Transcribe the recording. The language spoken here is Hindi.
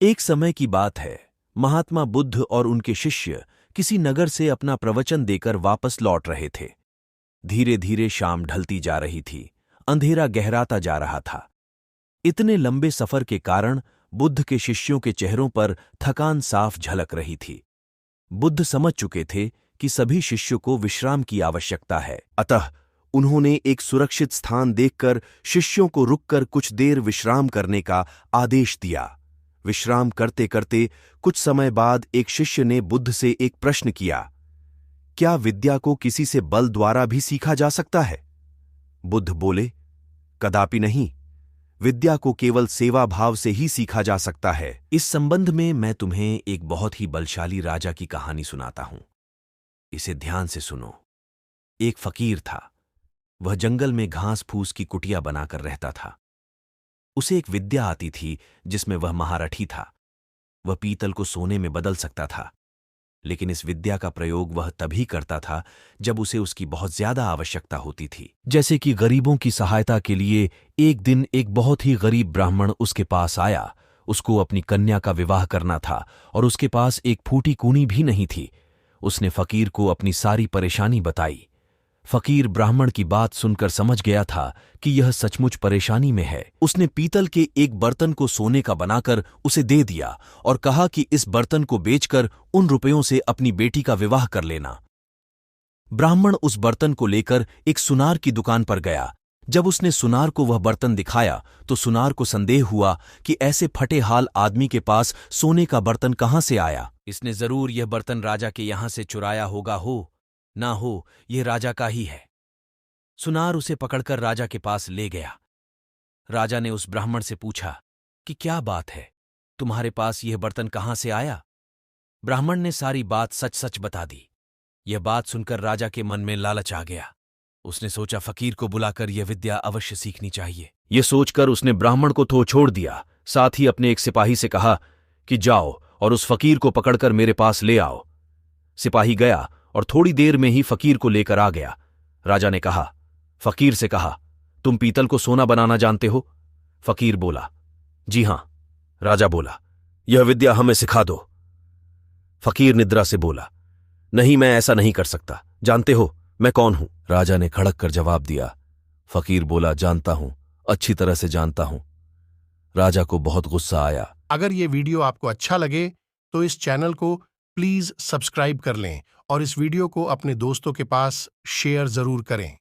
एक समय की बात है। महात्मा बुद्ध और उनके शिष्य किसी नगर से अपना प्रवचन देकर वापस लौट रहे थे। धीरे धीरे शाम ढलती जा रही थी, अंधेरा गहराता जा रहा था। इतने लंबे सफर के कारण बुद्ध के शिष्यों के चेहरों पर थकान साफ झलक रही थी। बुद्ध समझ चुके थे कि सभी शिष्यों को विश्राम की आवश्यकता है, अतः उन्होंने एक सुरक्षित स्थान देखकर शिष्यों को रुककर कुछ देर विश्राम करने का आदेश दिया। विश्राम करते करते कुछ समय बाद एक शिष्य ने बुद्ध से एक प्रश्न किया, क्या विद्या को किसी से बल द्वारा भी सीखा जा सकता है? बुद्ध बोले, कदापि नहीं। विद्या को केवल सेवा भाव से ही सीखा जा सकता है। इस संबंध में मैं तुम्हें एक बहुत ही बलशाली राजा की कहानी सुनाता हूं। इसे ध्यान से सुनो। एक फकीर था। वह जंगल में घास फूस की कुटिया बनाकर रहता था। उसे एक विद्या आती थी जिसमें वह महारथी था। वह पीतल को सोने में बदल सकता था, लेकिन इस विद्या का प्रयोग वह तभी करता था जब उसे उसकी बहुत ज्यादा आवश्यकता होती थी। जैसे कि गरीबों की सहायता के लिए एक दिन एक बहुत ही गरीब ब्राह्मण उसके पास आया। उसको अपनी कन्या का विवाह करना था और उसके पास एक फूटी कूनी भी नहीं थी। उसने फकीर को अपनी सारी परेशानी बताई। फकीर ब्राह्मण की बात सुनकर समझ गया था कि यह सचमुच परेशानी में है। उसने पीतल के एक बर्तन को सोने का बनाकर उसे दे दिया और कहा कि इस बर्तन को बेचकर उन रुपयों से अपनी बेटी का विवाह कर लेना। ब्राह्मण उस बर्तन को लेकर एक सुनार की दुकान पर गया। जब उसने सुनार को वह बर्तन दिखाया तो सुनार को संदेह हुआ कि ऐसे फटे हाल आदमी के पास सोने का बर्तन कहां से आया। इसने जरूर यह बर्तन राजा के यहां से चुराया होगा, ना हो यह राजा का ही है। सुनार उसे पकड़कर राजा के पास ले गया। राजा ने उस ब्राह्मण से पूछा कि क्या बात है, तुम्हारे पास यह बर्तन कहां से आया? ब्राह्मण ने सारी बात सच सच बता दी। यह बात सुनकर राजा के मन में लालच आ गया। उसने सोचा फकीर को बुलाकर यह विद्या अवश्य सीखनी चाहिए। यह सोचकर उसने ब्राह्मण को तो छोड़ दिया, साथ ही अपने एक सिपाही से कहा कि जाओ और उस फकीर को पकड़कर मेरे पास ले आओ। सिपाही गया और थोड़ी देर में ही फकीर को लेकर आ गया। राजा ने कहा, फकीर से कहा, तुम पीतल को सोना बनाना जानते हो? फकीर बोला, जी हां। राजा बोला, यह विद्या हमें सिखा दो। फकीर निद्रा से बोला, नहीं, मैं ऐसा नहीं कर सकता। जानते हो मैं कौन हूं? राजा ने खड़क कर जवाब दिया। फकीर बोला, जानता हूं, अच्छी तरह से जानता हूं। राजा को बहुत गुस्सा आया। अगर ये वीडियो आपको अच्छा लगे तो इस चैनल को प्लीज सब्सक्राइब कर लें और इस वीडियो को अपने दोस्तों के पास शेयर जरूर करें।